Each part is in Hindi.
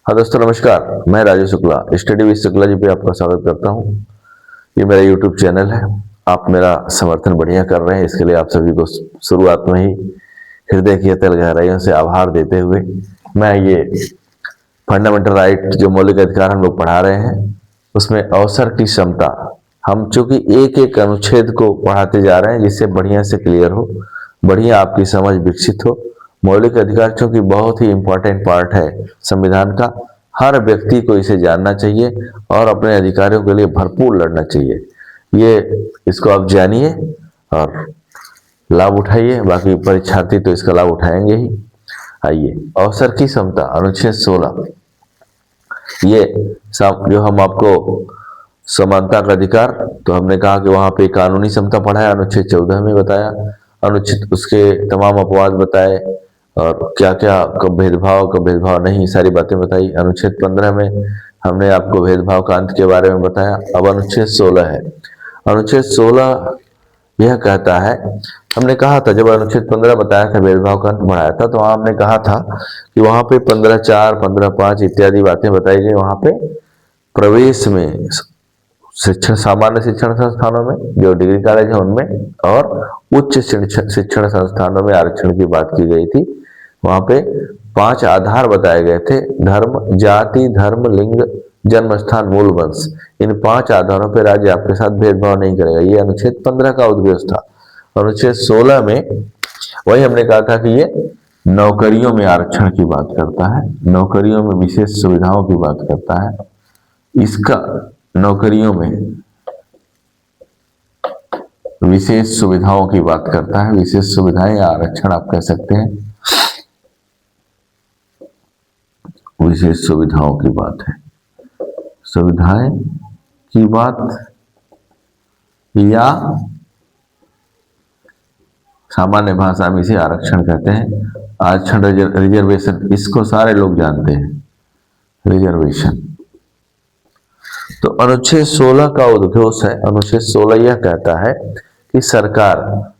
हाँ दोस्तों नमस्कार, मैं राजू शुक्ला स्टडी विद शुक्ला जी पे आपका स्वागत करता हूँ। ये मेरा यूट्यूब चैनल है। आप मेरा समर्थन बढ़िया कर रहे हैं, इसके लिए आप सभी को शुरुआत में ही हृदय की अतल गहराइयों से आभार देते हुए मैं ये फंडामेंटल राइट जो मौलिक अधिकार हम लोग पढ़ा रहे हैं उसमें अवसर की क्षमता, हम चूंकि एक एक अनुच्छेद को पढ़ाते जा रहे हैं जिससे बढ़िया से क्लियर हो, बढ़िया आपकी समझ विकसित हो। मौलिक अधिकार चूंकि बहुत ही इंपॉर्टेंट पार्ट है संविधान का, हर व्यक्ति को इसे जानना चाहिए और अपने अधिकारों के लिए भरपूर लड़ना चाहिए। ये इसको आप जानिए और लाभ उठाइए, बाकी परीक्षार्थी तो इसका लाभ उठाएंगे ही। आइए, अवसर की समता अनुच्छेद 16, ये जो हम आपको समानता का अधिकार, तो हमने कहा कि वहां पे कानूनी समता पढ़ा है, अनुच्छेद 14 में बताया, अनुच्छेद उसके तमाम अपवाद बताए और क्या क्या कब भेदभाव नहीं, सारी बातें बताई। अनुच्छेद 15 में हमने आपको भेदभाव का अंत के बारे में बताया। अब अनुच्छेद 16 है। अनुच्छेद 16 यह कहता है, हमने कहा था जब अनुच्छेद 15 बताया था, भेदभाव का अंत बढ़ाया था, तो वहां हमने कहा था कि वहां पे 15(4), 15(5) इत्यादि बातें बताई गई। वहां पे प्रवेश में शिक्षण, सामान्य शिक्षण संस्थानों में जो डिग्री कॉलेज है उनमें, और उच्च शिक्षण संस्थानों में आरक्षण की बात की गई थी। वहां पे 5 आधार बताए गए थे: धर्म, जाति, धर्म, लिंग, जन्म स्थान, मूल वंश। इन 5 आधारों पर राज्य आपके साथ भेदभाव नहीं करेगा। ये अनुच्छेद 15 का उद्देश्य था। अनुच्छेद 16 में वही हमने कहा था कि ये नौकरियों में आरक्षण की बात करता है, नौकरियों में विशेष सुविधाओं की बात करता है। इसका नौकरियों में विशेष सुविधाओं की बात करता है, विशेष सुविधाएं या आरक्षण आप कह सकते हैं, विशेष सुविधाओं की बात है, सुविधाएं की बात, या सामान्य भाषा में इसे आरक्षण कहते हैं। आरक्षण, रिजर्वेशन, इसको सारे लोग जानते हैं, रिजर्वेशन। तो अनुच्छेद 16 का उद्देश्य है, अनुच्छेद 16 यह कहता है कि सरकार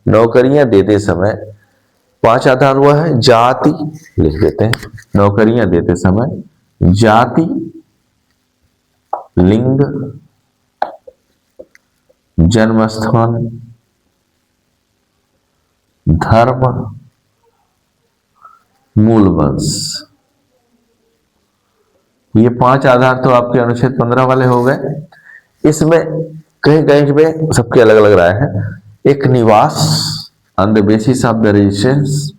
नौकरियां देते समय 5 आधार हुआ है। जाति लिख देते हैं, नौकरियां देते समय जाति, लिंग, जन्म स्थान, धर्म, मूल वंश। ये 5 आधार तो आपके अनुच्छेद 15 वाले हो गए। इसमें कहीं कहीं पे सबके अलग अलग राय है। एक निवास, on the basis of the residence,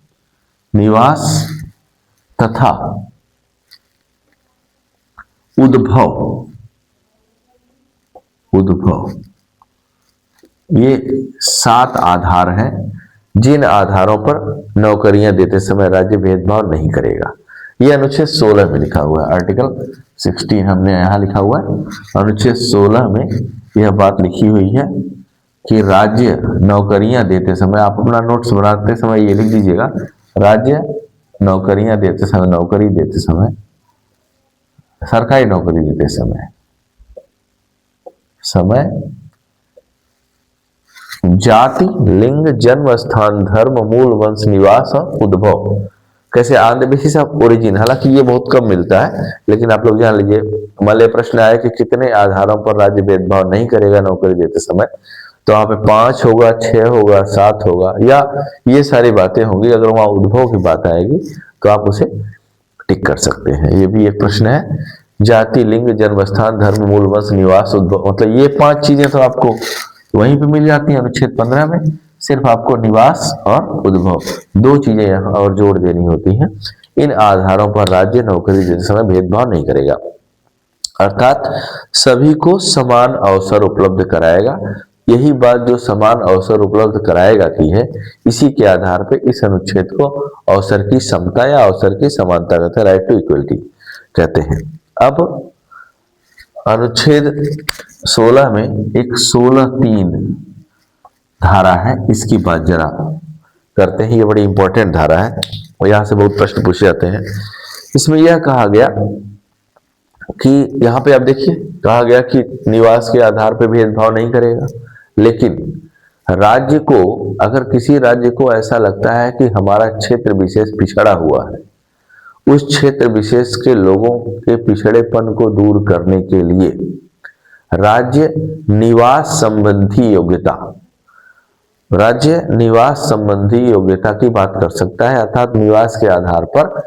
निवास, तथा उद्भव, ये 7 आधार हैं जिन आधारों पर नौकरियां देते समय राज्य भेदभाव नहीं करेगा। ये अनुच्छेद 16 में लिखा हुआ है, आर्टिकल 16 हमने यहाँ लिखा हुआ है। अनुच्छेद 16 में यह बात लिखी हुई है कि राज्य नौकरियां देते समय, आप अपना नोट्स बनाते समय ये लिख दीजिएगा, राज्य नौकरियां देते समय, नौकरी देते समय, सरकारी नौकरी देते समय जाति, लिंग, जन्म स्थान, धर्म, मूल वंश, निवास और उद्भव, कैसे on the basis of origin. हालांकि ये बहुत कम मिलता है, लेकिन आप लोग जान लीजिए, मान लीजिए प्रश्न आया कि कितने आधारों पर राज्य भेदभाव नहीं करेगा नौकरी देते समय, तो वहां पे 5 होगा, 6 होगा, 7 होगा, या ये सारी बातें होंगी। अगर वहां उद्भव की बात आएगी तो आप उसे टिक कर सकते हैं। ये भी एक प्रश्न है। जाति, लिंग, जन्म स्थान, धर्म, मूल वंश, निवास, उद्भव, मतलब ये 5 चीजें तो आपको वहीं पे मिल जाती है अनुच्छेद 15 में। सिर्फ आपको निवास और उद्भव 2 चीजें यहाँ और जोड़ देनी होती हैं। इन आधारों पर राज्य नौकरी देते समय भेदभाव नहीं करेगा, अर्थात सभी को समान अवसर उपलब्ध कराएगा। यही बात जो समान अवसर उपलब्ध कराएगा की है, इसी के आधार पर इस अनुच्छेद को अवसर की समता या अवसर की समानता कहते हैं, राइट टू इक्वलिटी कहते हैं। अब अनुच्छेद 16 में एक 16(3) धारा है, इसकी बात जरा करते हैं। ये बड़ी इंपॉर्टेंट धारा है और यहां से बहुत प्रश्न पूछे जाते हैं। इसमें यह कहा गया कि यहाँ पे आप देखिए, कहा गया कि निवास के आधार पर भेदभाव नहीं करेगा, लेकिन राज्य को, अगर किसी राज्य को ऐसा लगता है कि हमारा क्षेत्र विशेष पिछड़ा हुआ है उस क्षेत्र विशेष के लोगों के पिछड़ेपन को दूर करने के लिए राज्य निवास संबंधी योग्यता की बात कर सकता है, अर्थात निवास के आधार पर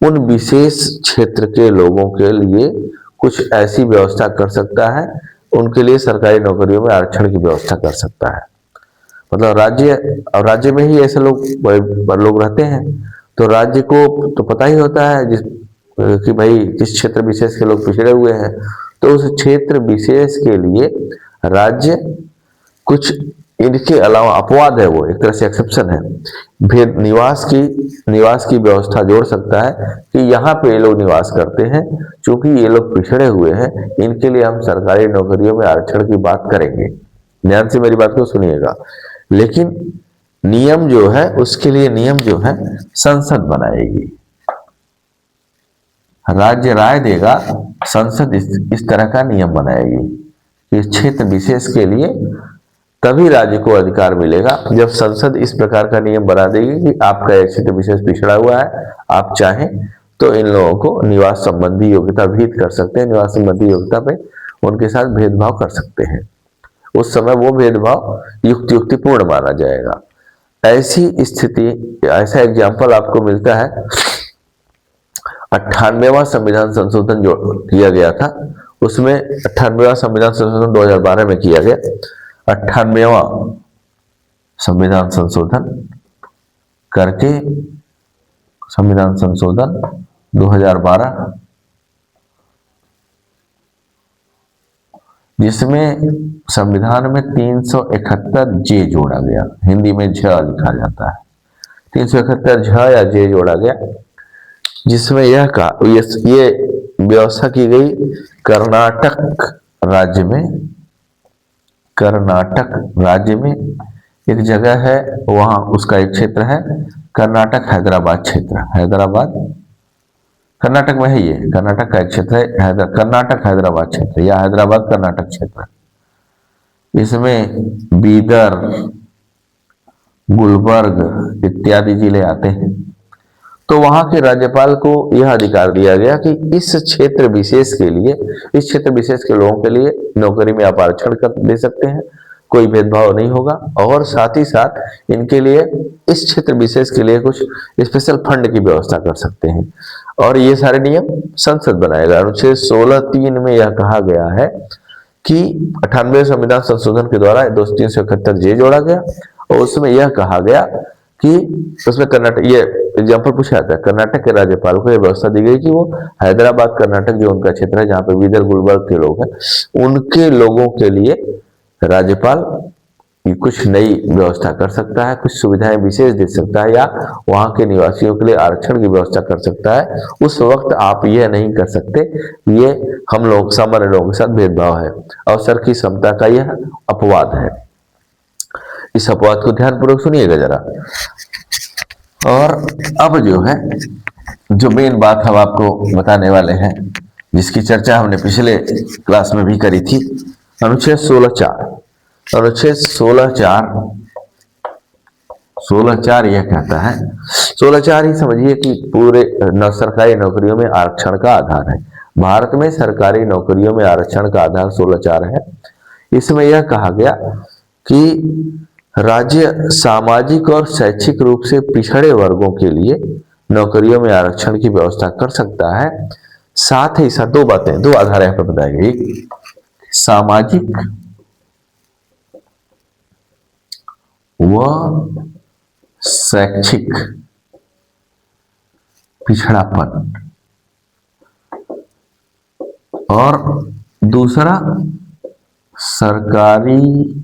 उन विशेष क्षेत्र के लोगों के लिए कुछ ऐसी व्यवस्था कर सकता है, उनके लिए सरकारी नौकरियों में आरक्षण की व्यवस्था कर सकता है। मतलब राज्य में ही ऐसे लोग रहते हैं, तो राज्य को तो पता ही होता है कि भाई किस क्षेत्र विशेष के लोग पिछड़े हुए हैं, तो उस क्षेत्र विशेष के लिए राज्य कुछ इनके अलावा अपवाद है, वो एक तरह से एक्सेप्शन है, भेद निवास की व्यवस्था जोड़ सकता है कि यहाँ पे ये लोग निवास करते हैं, चूंकि ये लोग पिछड़े हुए हैं, इनके लिए हम सरकारी नौकरियों में आरक्षण की बात करेंगे। ध्यान से मेरी बात को सुनिएगा। लेकिन नियम जो है, उसके लिए नियम जो है संसद बनाएगी, राज्य राय देगा, संसद इस तरह का नियम बनाएगी। इस क्षेत्र विशेष के लिए तभी राज्य को अधिकार मिलेगा जब संसद इस प्रकार का नियम बना देगी कि आपका एक क्षेत्र विशेष पिछड़ा हुआ है, आप चाहें तो इन लोगों को निवास संबंधी योग्यता विहित कर सकते हैं, निवास संबंधी योग्यता पे उनके साथ भेदभाव कर सकते हैं। उस समय वो भेदभाव युक्तिपूर्ण माना जाएगा। ऐसी स्थिति, ऐसा एग्जाम्पल आपको मिलता है 98वां संविधान संशोधन जो किया गया था, उसमें 98वां संविधान संशोधन 2012 में किया गया। 98वां संविधान संशोधन करके संविधान संशोधन 2012, जिसमें संविधान में 371 जे जोड़ा गया, हिंदी में झ लिखा जाता है, 371 झ या जे जोड़ा गया, जिसमें ये व्यवस्था की गई कर्नाटक राज्य में एक जगह है, वहां उसका एक क्षेत्र है कर्नाटक हैदराबाद क्षेत्र, कर्नाटक में है, ये कर्नाटक का एक क्षेत्र है, कर्नाटक हैदराबाद क्षेत्र या हैदराबाद कर्नाटक क्षेत्र। इसमें बीदर, गुलबर्ग इत्यादि जिले आते हैं। तो वहां के राज्यपाल को यह अधिकार दिया गया कि इस क्षेत्र विशेष के लोगों के लिए नौकरी में आप आरक्षण दे सकते हैं, कोई भेदभाव नहीं होगा, और साथ ही साथ इनके लिए इस क्षेत्र विशेष के लिए कुछ स्पेशल फंड की व्यवस्था कर सकते हैं। और ये सारे नियम संसद बनाएगा। अनुच्छेद 16(3) में यह कहा गया है कि 98वें संविधान संशोधन के द्वारा 371 जे जोड़ा गया, और उसमें यह कहा गया कि उसमें कर्नाटक, ये एग्जाम्पल पूछा जाता है, कर्नाटक के राज्यपाल को यह व्यवस्था दी गई कि वो हैदराबाद कर्नाटक जो उनका क्षेत्र है, जहाँ पे बीदर गुलबर्ग के लोग हैं, उनके लोगों के लिए राज्यपाल कुछ नई व्यवस्था कर सकता है, कुछ सुविधाएं विशेष दे सकता है, या वहां के निवासियों के लिए आरक्षण की व्यवस्था कर सकता है। उस वक्त आप यह नहीं कर सकते, ये हम लोग सामान्य लोगों के साथ भेदभाव है, अवसर की समता का यह अपवाद है। इस अपवाद को ध्यानपूर्वक सुनिएगा जरा। और अब जो है, जो मेन बात हम आपको बताने वाले हैं, जिसकी चर्चा हमने पिछले क्लास में भी करी थी, अनुच्छेद 16(4). अनुच्छेद 16(4) यह कहता है, 16(4) ही समझिए कि पूरे सरकारी नौकरियों में आरक्षण का आधार है। भारत में सरकारी नौकरियों में आरक्षण का आधार 16(4) है। इसमें यह कहा गया कि राज्य सामाजिक और शैक्षिक रूप से पिछड़े वर्गों के लिए नौकरियों में आरक्षण की व्यवस्था कर सकता है। साथ ही साथ दो आधार यहाँ पर बताए गए, एक सामाजिक व शैक्षिक पिछड़ापन, और दूसरा सरकारी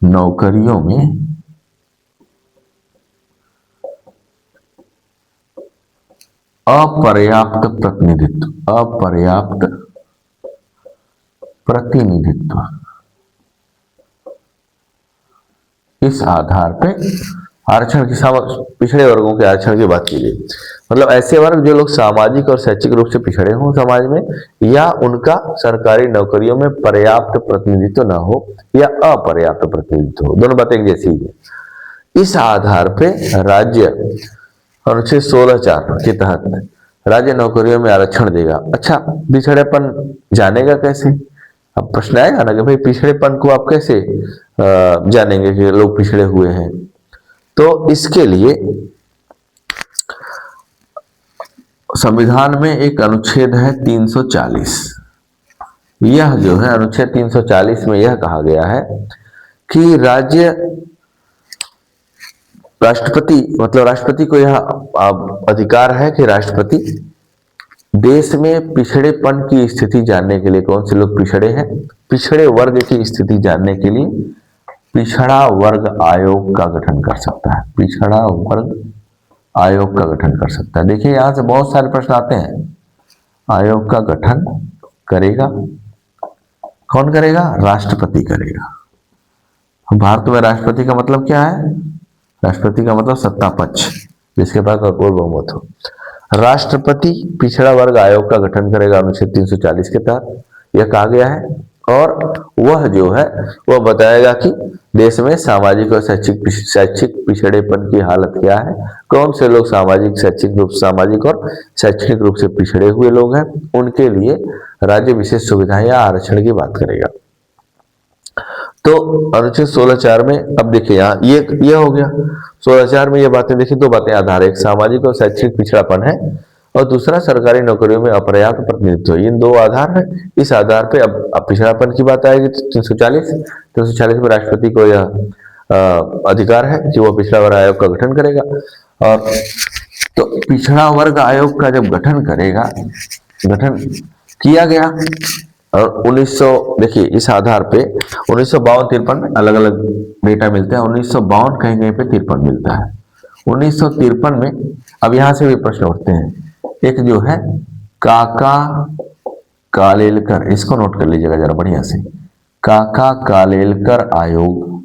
नौकरियों में अपर्याप्त प्रतिनिधित्व। इस आधार पे आरक्षण की पिछड़े वर्गों के आरक्षण की बात की गई। मतलब ऐसे वर्ग जो लोग सामाजिक और शैक्षिक रूप से पिछड़े हों समाज में, या उनका सरकारी नौकरियों में पर्याप्त प्रतिनिधित्व न हो या अपर्याप्त प्रतिनिधित्व हो, दोनों बातें एक जैसी ही है। इस आधार पे राज्य अनुच्छेद 16(4) के तहत राज्य नौकरियों में आरक्षण देगा। अच्छा, पिछड़ेपन जानेगा कैसे? अब प्रश्न आएगा ना कि भाई पिछड़ेपन को आप कैसे जानेंगे कि लोग पिछड़े हुए हैं? तो इसके लिए संविधान में एक अनुच्छेद है 340। यह जो है अनुच्छेद 340 में यह कहा गया है कि राष्ट्रपति मतलब राष्ट्रपति को यह अधिकार है कि राष्ट्रपति देश में पिछड़ेपन की स्थिति जानने के लिए, कौन से लोग पिछड़े हैं, पिछड़े वर्ग की स्थिति जानने के लिए पिछड़ा वर्ग आयोग का गठन कर सकता है। पिछड़ा वर्ग आयोग का गठन कर सकता है। देखिए यहां से बहुत सारे प्रश्न आते हैं। आयोग का गठन करेगा कौन? करेगा? राष्ट्रपति करेगा। भारत में राष्ट्रपति का मतलब क्या है? राष्ट्रपति का मतलब सत्ता पक्ष, जिसके पास अपूर्ण बहुमत हो। राष्ट्रपति पिछड़ा वर्ग आयोग का गठन करेगा अनुच्छेद 340 के तहत, यह कहा गया है। और वह जो है वह बताएगा कि देश में सामाजिक और शैक्षिक पिछड़ेपन की हालत क्या है, कौन से लोग सामाजिक और शैक्षणिक रूप से पिछड़े हुए लोग हैं, उनके लिए राज्य विशेष सुविधाएं या आरक्षण की बात करेगा। तो अनुच्छेद 16(4) में अब देखिए यहाँ ये हो गया। 16(4) में ये बातें देखिए, दो बातें आधार, एक सामाजिक और शैक्षिक पिछड़ापन है और दूसरा सरकारी नौकरियों में अपर्याप्त प्रतिनिधित्व। इन दो आधार है। इस आधार पे अब पिछड़ापन की बात आएगी। 340 में राष्ट्रपति को यह अधिकार है कि वह पिछड़ा वर्ग आयोग का गठन करेगा। और तो पिछड़ा वर्ग आयोग का जब गठन गठन किया गया और 1900 देखिए इस आधार पे 1952-53 में अलग अलग डेटा मिलते हैं। 1952 कहीं कहीं पे 53 मिलता है। 1953 में अब यहां से भी प्रश्न उठते हैं। एक जो है काका कालेलकर, इसको नोट कर लीजिएगा जरा बढ़िया से। काका कालेलकर आयोग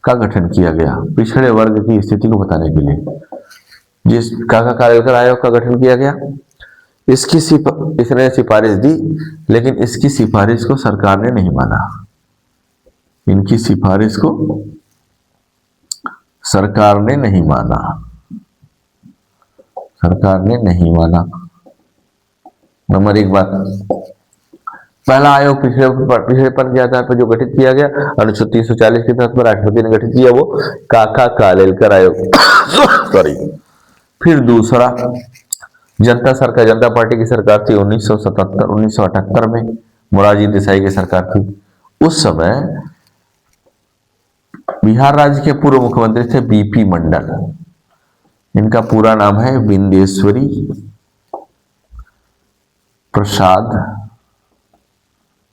का गठन किया गया पिछड़े वर्ग की स्थिति को बताने के लिए। जिस काका कालेलकर आयोग का गठन किया गया, इसने सिफारिश दी, लेकिन इसकी सिफारिश को सरकार ने नहीं माना। इनकी सिफारिश को सरकार ने नहीं माना। नंबर एक बात, पहला आयोग पिछड़ेपन के आधार पर जो गठित किया गया अनुच्छेद 340 के तहत राष्ट्रपति ने गठित किया, वो काका कालेलकर आयोग सॉरी। फिर दूसरा जनता पार्टी की सरकार थी 1978 में, मोरारजी देसाई की सरकार थी। उस समय बिहार राज्य के पूर्व मुख्यमंत्री थे बीपी मंडल। इनका पूरा नाम है विंदेश्वरी प्रसाद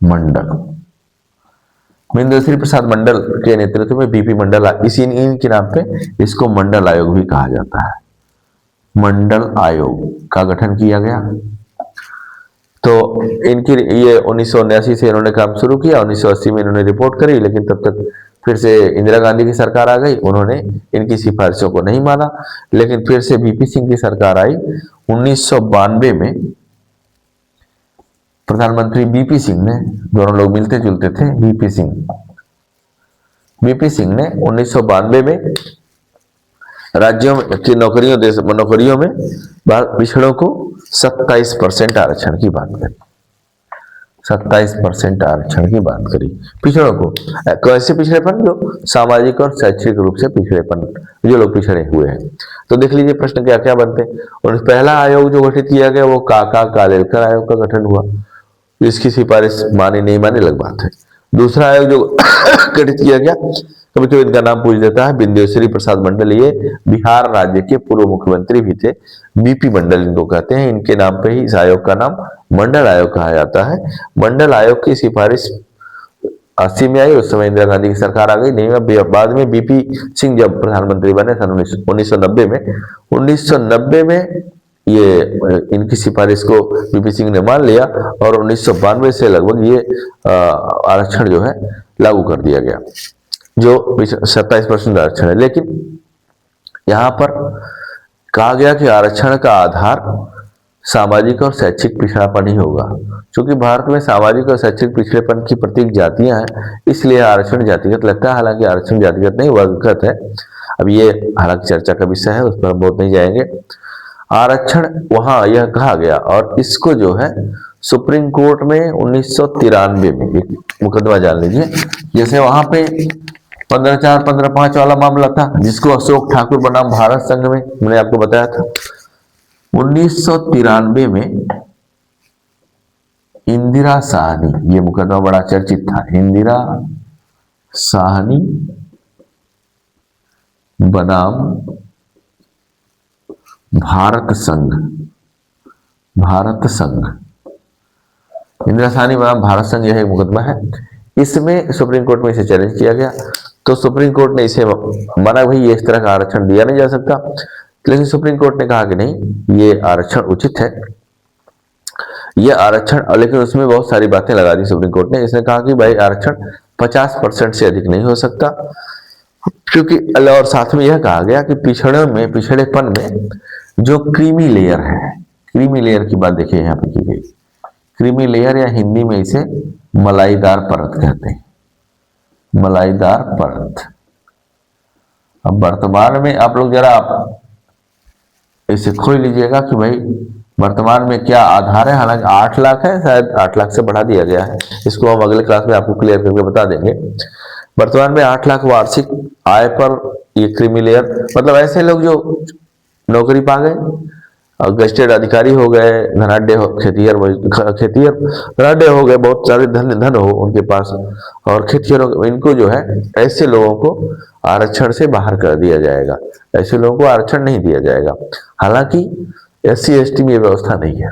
मंडल। विंदेश्वरी प्रसाद मंडल के नेतृत्व में बीपी मंडल, इनके नाम पे इसको मंडल आयोग भी कहा जाता है। मंडल आयोग का गठन किया गया। तो इनकी ये 1979 से इन्होंने काम शुरू किया। 1980 में इन्होंने रिपोर्ट करी, लेकिन तब तक फिर से इंदिरा गांधी की सरकार आ गई, उन्होंने इनकी सिफारिशों को नहीं माना। लेकिन फिर से वीपी सिंह की सरकार आई 1992 में। प्रधानमंत्री बीपी सिंह ने, दोनों लोग मिलते जुलते थे, बीपी सिंह ने 1992 में राज्यों की नौकरियों में पिछड़ों को 27% आरक्षण की बात करी। 27% आरक्षण की बात करी पिछड़ों को। कैसे पिछड़ेपन? जो सामाजिक और शैक्षिक रूप से पिछड़ेपन, जो लोग पिछड़े हुए हैं। तो देख लीजिए प्रश्न क्या क्या बनते हैं। और पहला आयोग जो गठित किया गया वो काका कालेलकर आयोग का गठन हुआ। इसकी सिफारिश मानी नहीं मानी अलग बात है। दूसरा आयोग जो गठित किया गया, कभी कभी इनका नाम पूछ देता है, विंदेश्वरी प्रसाद मंडल। ये बिहार राज्य के पूर्व मुख्यमंत्री भी थे, बीपी मंडल इनको कहते हैं। इनके नाम पे ही इस आयोग का नाम मंडल आयोग कहा जाता है। मंडल आयोग की सिफारिश 80 में आई, उस समय इंदिरा गांधी की सरकार आ गई। नहीं, बाद में बीपी सिंह जब प्रधानमंत्री बने सन 1990 में ये इनकी सिफारिश को बीपी सिंह ने मान लिया और 1992 से लगभग ये आरक्षण जो है लागू कर दिया गया, जो 27% आरक्षण है। लेकिन यहां पर कहा गया कि आरक्षण का आधार सामाजिक और शैक्षिक पिछड़ापन ही होगा। क्योंकि भारत में सामाजिक और शैक्षिक पिछड़ेपन की प्रतीक जातियां हैं, इसलिए आरक्षण जातिगत लगता है। हालांकि आरक्षण जातिगत नहीं, वर्गगत है। अब ये हालांकि चर्चा का विषय है, उस पर हम बहुत नहीं जाएंगे। आरक्षण वहां यह कहा गया, और इसको जो है सुप्रीम कोर्ट में 1993 में एक मुकदमा जान लीजिए, जैसे वहां पे 15-4 15-5 वाला मामला था, जिसको अशोक ठाकुर बनाम भारत संघ में मैंने आपको बताया था। 1993 में इंदिरा साहनी, ये मुकदमा बड़ा चर्चित था, इंदिरा साहनी बनाम भारत संघ, भारत संघ, इंदिरा साहनी बनाम भारत संघ, यह एक मुकदमा है। इसमें सुप्रीम कोर्ट में इसे चैलेंज किया गया, तो सुप्रीम कोर्ट ने इसे माना, भाई ये इस तरह का आरक्षण दिया नहीं जा सकता। लेकिन सुप्रीम कोर्ट ने कहा कि नहीं, ये आरक्षण उचित है, ये आरक्षण, लेकिन उसमें बहुत सारी बातें लगा दी सुप्रीम कोर्ट ने। इसने कहा कि भाई आरक्षण 50% से अधिक नहीं हो सकता, क्योंकि और साथ में यह कहा गया कि पिछड़ेपन में जो क्रीमी लेयर है, क्रीमी लेयर की बात देखिए यहाँ पे की गई। क्रीमी लेयर, या हिंदी में इसे मलाईदार परत कहते हैं, मलाईदार परत। अब वर्तमान में आप लोग जरा इसे खोल लीजिएगा कि भाई वर्तमान में क्या आधार है। हालांकि 8 लाख है, शायद 8 लाख से बढ़ा दिया गया है, इसको हम अगले क्लास में आपको क्लियर करके बता देंगे। वर्तमान में 8 लाख वार्षिक आय पर ये क्रीमी लेयर, मतलब ऐसे लोग जो नौकरी पा गए, गजेटेड अधिकारी हो गए, धनाढ्य खेतिहर धनाढ्य हो गए, बहुत सारे धन हो उनके पास, और खेतिहर, इनको जो है, ऐसे लोगों को आरक्षण से बाहर कर दिया जाएगा, ऐसे लोगों को आरक्षण नहीं दिया जाएगा। हालांकि SC ST में ये व्यवस्था नहीं है,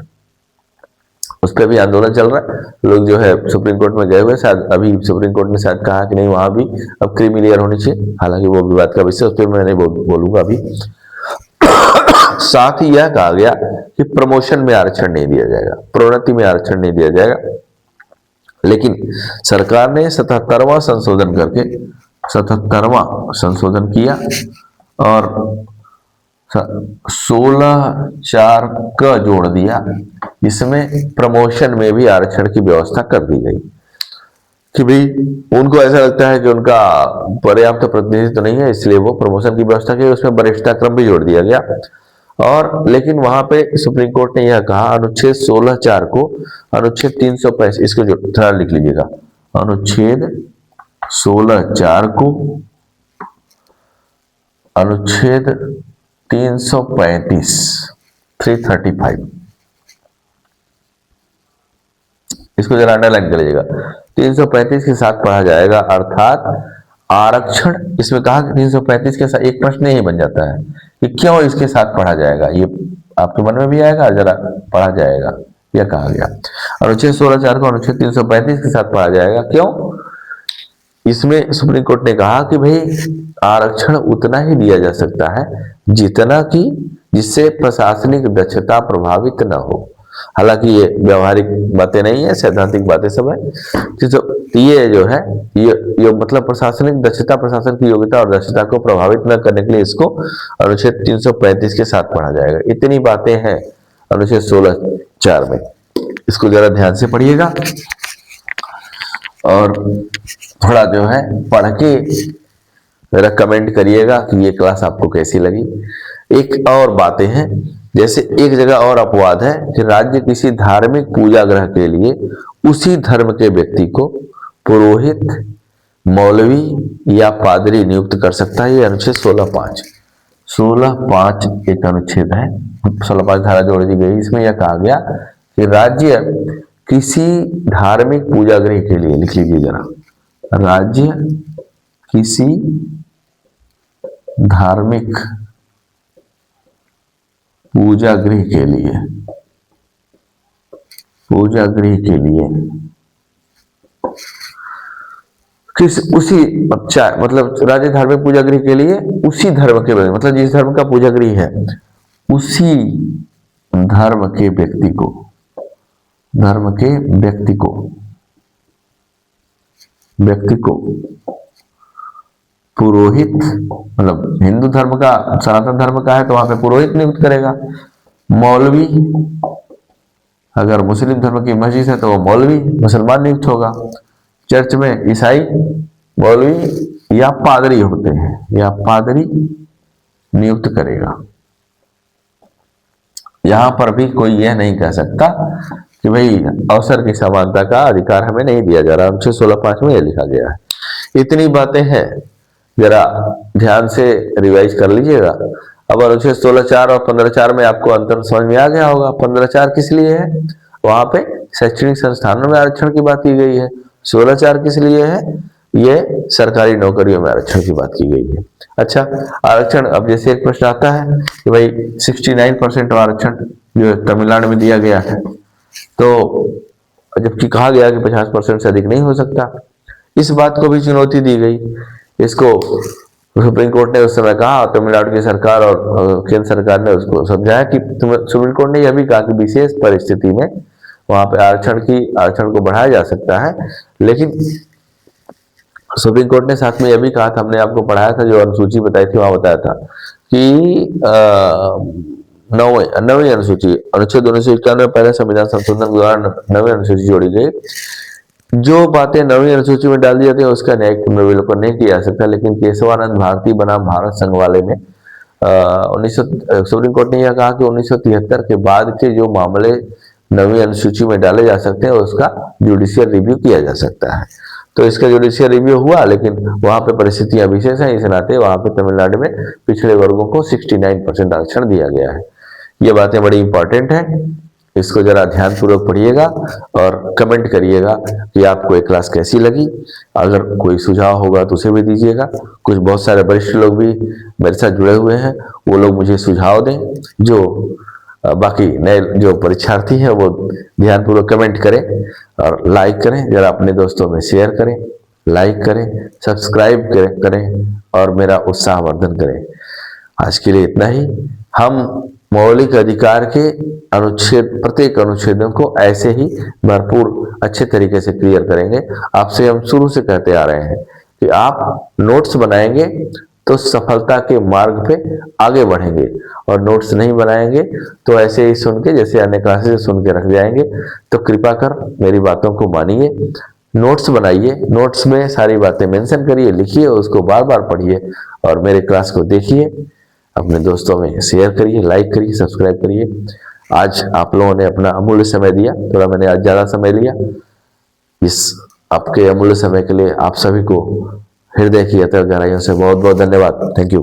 उस पर भी आंदोलन चल रहा है। लोग जो है सुप्रीम कोर्ट में गए हुए, शायद अभी सुप्रीम कोर्ट ने शायद कहा कि नहीं, वहां भी अब क्रीमी लेयर होनी चाहिए। हालांकि वो विवाद का विषय, उस पर मैं नहीं बोलूंगा अभी। साथ ही यह कहा गया कि प्रमोशन में आरक्षण नहीं दिया जाएगा, प्रोन्नति में आरक्षण नहीं दिया जाएगा। लेकिन सरकार ने 77वां संशोधन करके 77वां संशोधन किया, और 16(4) का जोड़ दिया, जिसमें प्रमोशन में भी आरक्षण की व्यवस्था कर दी गई कि भाई उनको ऐसा लगता है कि उनका पर्याप्त प्रतिनिधित्व नहीं है, इसलिए वो प्रमोशन की व्यवस्था की, उसमें वरिष्ठता क्रम भी जोड़ दिया गया। और लेकिन वहां पे सुप्रीम कोर्ट ने यह कहा, अनुच्छेद 16(4) को अनुच्छेद 365, इसको जो थोड़ा लिख लीजिएगा, अनुच्छेद 16(4) को अनुच्छेद 335 इसको जरा अंडरलाइन कर लीजिएगा, 335 के साथ पढ़ा जाएगा। अर्थात आरक्षण, इसमें कहा कि 335 के साथ, एक प्रश्न यही बन जाता है कि क्यों इसके साथ पढ़ा जाएगा, ये आपके मन में भी आएगा, जरा पढ़ा जाएगा, यह कहा गया। अनुच्छेद 16(4) को अनुच्छेद 335 के साथ पढ़ा जाएगा, क्यों? इसमें सुप्रीम कोर्ट ने कहा कि भाई आरक्षण उतना ही दिया जा सकता है जितना कि जिससे प्रशासनिक दक्षता प्रभावित न हो। हालांकि ये व्यवहारिक बातें नहीं है, सैद्धांतिक बातें सब है। तो ये जो है, ये मतलब प्रशासनिक दक्षता, प्रशासन की योग्यता और दक्षता को प्रभावित न करने के लिए इसको अनुच्छेद 335 के साथ पढ़ा जाएगा। इतनी बातें हैं अनुच्छेद 16(4) में, इसको जरा ध्यान से पढ़िएगा और थोड़ा जो है पढ़ के मेरा कमेंट करिएगा कि ये क्लास आपको कैसी लगी। एक और बातें हैं, जैसे एक जगह और अपवाद है कि राज्य किसी धार्मिक पूजा ग्रह के लिए उसी धर्म के व्यक्ति को पुरोहित, मौलवी या पादरी नियुक्त कर सकता है। ये अनुच्छेद 16(5) एक अनुच्छेद है, 16(5) धारा जोड़ दी गई। इसमें यह कहा गया कि राज्य किसी धार्मिक पूजा गृह के लिए, लिख लीजिए जरा, राज्य किसी धार्मिक पूजा गृह के लिए, किस उसी मतलब राज्य धार्मिक पूजा गृह के लिए उसी धर्म के, मतलब जिस धर्म का पूजा गृह है उसी धर्म के व्यक्ति को पुरोहित, मतलब हिंदू धर्म का, सनातन धर्म का है तो वहां पे पुरोहित नियुक्त करेगा। मौलवी, अगर मुस्लिम धर्म की मस्जिद है तो वो मौलवी मुसलमान नियुक्त होगा। चर्च में ईसाई मौलवी या पादरी होते हैं, या पादरी नियुक्त करेगा। यहां पर भी कोई यह नहीं कह सकता कि भाई अवसर की समानता का अधिकार हमें नहीं दिया जा रहा। अनुच्छेद 16(5) में यह लिखा गया है। इतनी बातें हैं, जरा ध्यान से रिवाइज कर लीजिएगा। अब अनुच्छेद 16(4) और 15(4) में आपको अंतर समझ में आ गया होगा। 15(4) किस लिए है? वहां पे शैक्षणिक संस्थानों में आरक्षण की बात की गई है। 16(4) किस लिए है? ये सरकारी नौकरियों में आरक्षण की बात की गई है। अच्छा, आरक्षण, अब जैसे एक प्रश्न आता है कि भाई 69% आरक्षण जो तमिलनाडु में दिया गया है, तो जबकि कहा गया कि 50% से अधिक नहीं हो सकता, इस बात को भी चुनौती दी गई। इसको सुप्रीम कोर्ट ने उस समय कहा, तमिलनाडु की सरकार और केंद्र सरकार ने उसको समझाया कि सुप्रीम कोर्ट ने यह भी कहा कि विशेष परिस्थिति में वहां पे आरक्षण को बढ़ाया जा सकता है। लेकिन सुप्रीम कोर्ट ने साथ में यह भी कहा था, हमने आपको पढ़ाया था, जो अनुसूची बताई थी वहां बताया था कि 9वीं अनुसूची, अनुच्छेद 1991 पहले संविधान संशोधन के द्वारा 9वीं अनुसूची जोड़ी गई। जो बातें 9वीं अनुसूची में डाल दी जाती है उसका न्यायिक पुनर्विलोकन नहीं किया जा सकता। लेकिन केशवानंद भारती बनाम भारत संघ वाले में सुप्रीम कोर्ट ने यह कहा कि 1973 के बाद के जो मामले 9वीं अनुसूची में डाले जा सकते हैं उसका जुडिशियल रिव्यू किया जा सकता है। तो इसका जुडिशियल रिव्यू हुआ, लेकिन वहां पे परिस्थितियां विशेष हैं, इस नाते वहां पे तमिलनाडु में पिछड़े वर्गों को 69% आरक्षण दिया गया है। ये बातें बड़ी इंपॉर्टेंट हैं, इसको जरा ध्यान पूर्वक पढ़िएगा और कमेंट करिएगा कि आपको ये क्लास कैसी लगी। अगर कोई सुझाव होगा तो उसे भी दीजिएगा। कुछ बहुत सारे वरिष्ठ लोग भी मेरे साथ जुड़े हुए हैं, वो लोग मुझे सुझाव दें। जो बाकी नए जो परीक्षार्थी हैं वो ध्यानपूर्वक कमेंट करें और लाइक करें, जरा अपने दोस्तों में शेयर करें, लाइक करें, सब्सक्राइब करें और मेरा उत्साहवर्धन करें। आज के लिए इतना ही। हम मौलिक अधिकार के प्रत्येक अनुच्छेदों को ऐसे ही भरपूर अच्छे तरीके से क्लियर करेंगे। आपसे हम शुरू से कहते आ रहे हैं कि आप नोट्स बनाएंगे तो सफलता के मार्ग पे आगे बढ़ेंगे, और नोट्स नहीं बनाएंगे तो ऐसे ही सुन के, जैसे अन्य क्लासेस सुन के रख जाएंगे। तो कृपा कर मेरी बातों को मानिए, नोट्स बनाइए, नोट्स में सारी बातें मेंशन करिए, लिखिए, उसको बार बार पढ़िए और मेरे क्लास को देखिए, अपने दोस्तों में शेयर करिए, लाइक करिए, सब्सक्राइब करिए। आज आप लोगों ने अपना अमूल्य समय दिया, थोड़ा मैंने आज ज़्यादा समय लिया। इस आपके अमूल्य समय के लिए आप सभी को हृदय की अतः गहराइयों से बहुत बहुत धन्यवाद। Thank you.